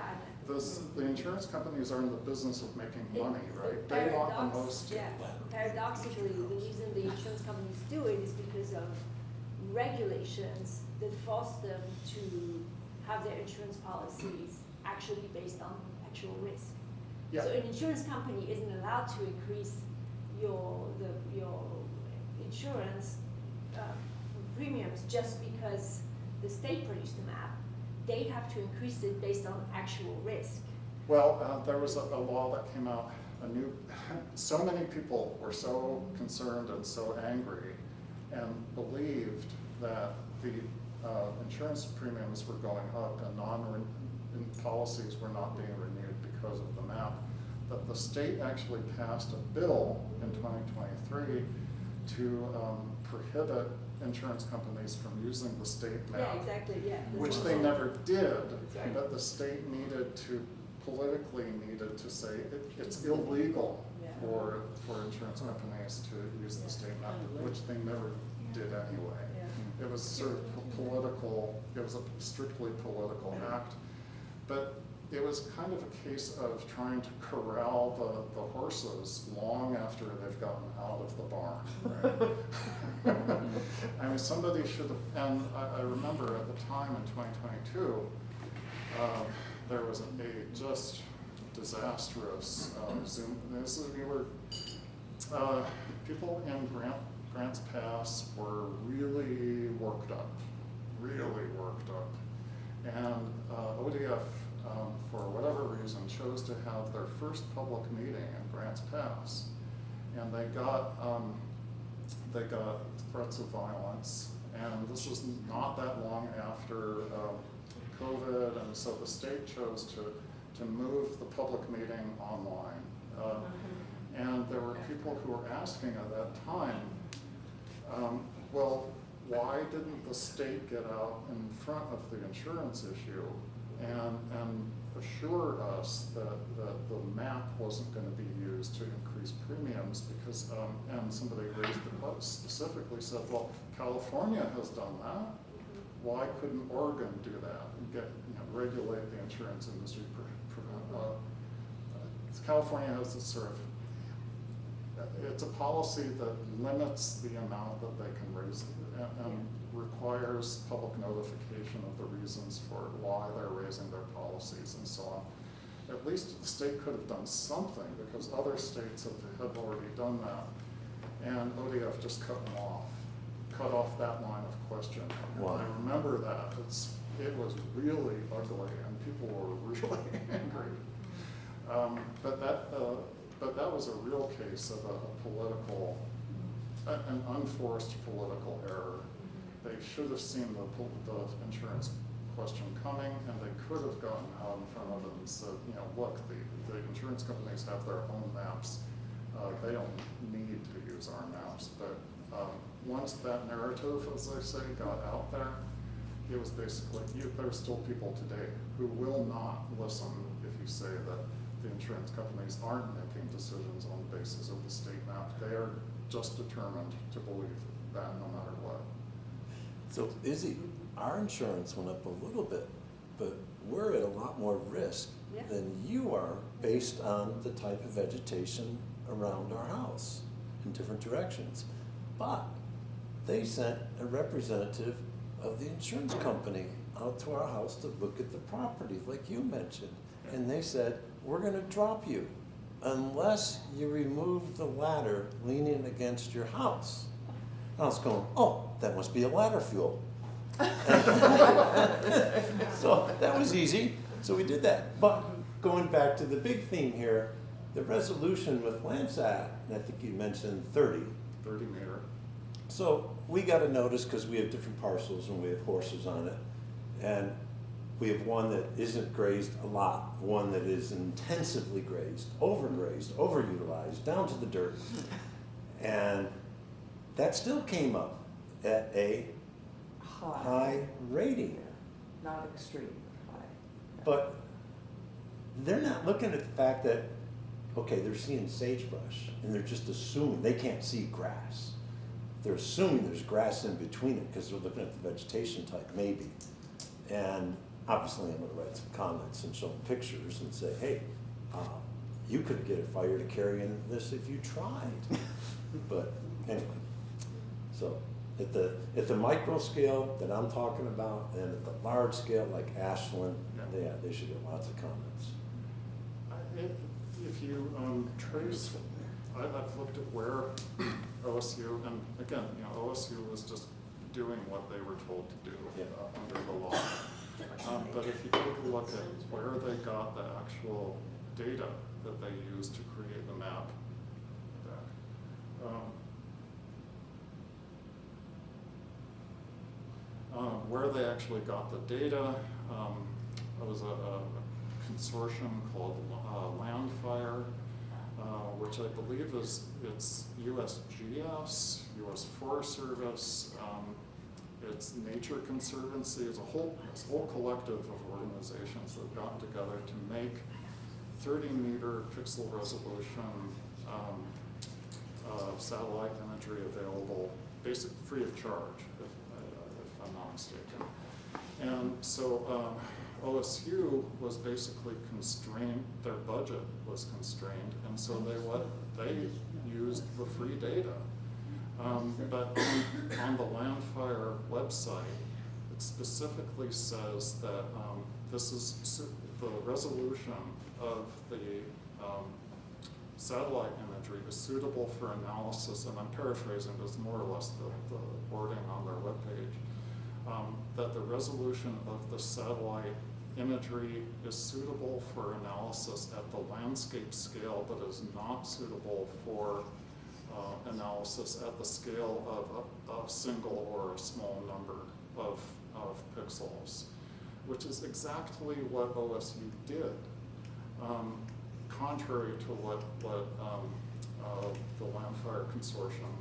The insurance companies are in the business of making money, right? They want the most. Yeah, paradoxically, the reason the insurance companies do it is because of regulations that force them to have their insurance policies actually based on actual risk. Yeah. So an insurance company isn't allowed to increase your insurance premiums just because the state produced the map. They have to increase it based on actual risk. Well, there was a law that came out, so many people were so concerned and so angry and believed that the insurance premiums were going up and policies were not being renewed because of the map, that the state actually passed a bill in 2023 to prohibit insurance companies from using the state map. Yeah, exactly, yeah. Which they never did, Right. but the state politically needed to say it's illegal for insurance companies to use the state map, which they never did anyway. It was sort of political, it was a strictly political act, but it was kind of a case of trying to corral the horses long after they've gotten out of the barn, right? I mean, somebody should have, and I remember at the time in 2022, there was a just disastrous Zoom. People in Grants Pass were really worked up, and ODF, for whatever reason, chose to have their first public meeting in Grants Pass, and they got threats of violence, and this was not that long after COVID, and so the state chose to move the public meeting online. And there were people who were asking at that time, well, why didn't the state get out in front of the insurance issue and assure us that the map wasn't going to be used to increase premiums? Because, and somebody raised the question, specifically said, well, California has done that. Why couldn't Oregon do that and regulate the insurance industry? California has this sort of, it's a policy that limits the amount that they can raise and requires public notification of the reasons for why they're raising their policies and so on. At least the state could have done something because other states have already done that. And ODF just cut off that line of questioning. Wow. I remember that. It was really ugly and people were really angry. But that was a real case of an unforced political error. They should have seen the insurance question coming, and they could have gotten out in front of it and said, look, the insurance companies have their own maps. They don't need to use our maps. But once that narrative, as I say, got out there, it was basically, there's still people today who will not listen if you say that the insurance companies aren't making decisions on the basis of the state map. They are just determined to believe that no matter what. So Izzy, our insurance went up a little bit, but we're at a lot more risk than you are based on the type of vegetation around our house in different directions. But they sent a representative of the insurance company out to our house to look at the property, like you mentioned. And they said, we're gonna drop you unless you remove the ladder leaning against your house. And I was going, oh, that must be a ladder fuel. So that was easy, so we did that. But going back to the big theme here, the resolution with Landsat, and I think you mentioned 30. 30 meter. So we got a notice because we have different parcels and we have horses on it. And we have one that isn't grazed a lot, one that is intensively grazed, overutilized, down to the dirt. And that still came up at a high rating. Not extreme, high. But they're not looking at the fact that, okay, they're seeing sagebrush and they're just assuming, they can't see grass. They're assuming there's grass in between it because they're looking at the vegetation type, maybe. And obviously I'm gonna write some comments and show them pictures and say, hey, you could get a fire to carry in this if you tried. But anyway, so at the micro scale that I'm talking about and at the large scale like Ashland, yeah, they should get lots of comments. If you trace, I've looked at where OSU, and again, OSU was just doing what they were told to do under the law. But if you take a look at where they got the actual data that they used to create the map, where they actually got the data, it was a consortium called Wildfire, which I believe it's USGS, US Forest Service, it's Nature Conservancy, it's a whole collective of organizations that have gotten together to make 30-meter pixel resolution satellite imagery available, free of charge, if I'm not mistaken. And so OSU was basically constrained, their budget was constrained, and so they used the free data. But on the Landfire website, it specifically says that this is the resolution of the satellite imagery is suitable for analysis, and I'm paraphrasing, but it's more or less the wording on their webpage, that the resolution of the satellite imagery is suitable for analysis at the landscape scale, but is not suitable for analysis at the scale of a single or a small number of pixels, which is exactly what OSU did. Contrary to what the Landfire Consortium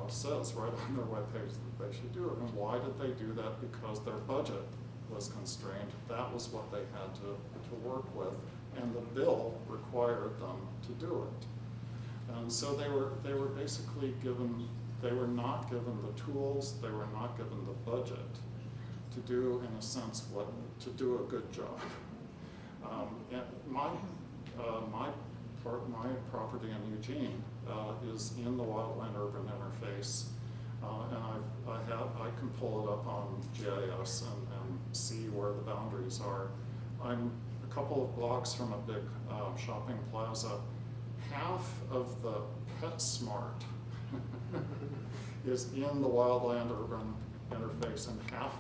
says right on their webpage that they should do it. And why did they do that? Because their budget was constrained. That was what they had to work with, and the bill required them to do it. And so they were basically they were not given the tools, they were not given the budget to do, in a sense, to do a good job. And my property in Eugene is in the wildland-urban interface, and I can pull it up on GIS and see where the boundaries are. I'm a couple of blocks from a big shopping plaza. Half of the PetSmart is in the wildland-urban interface, and half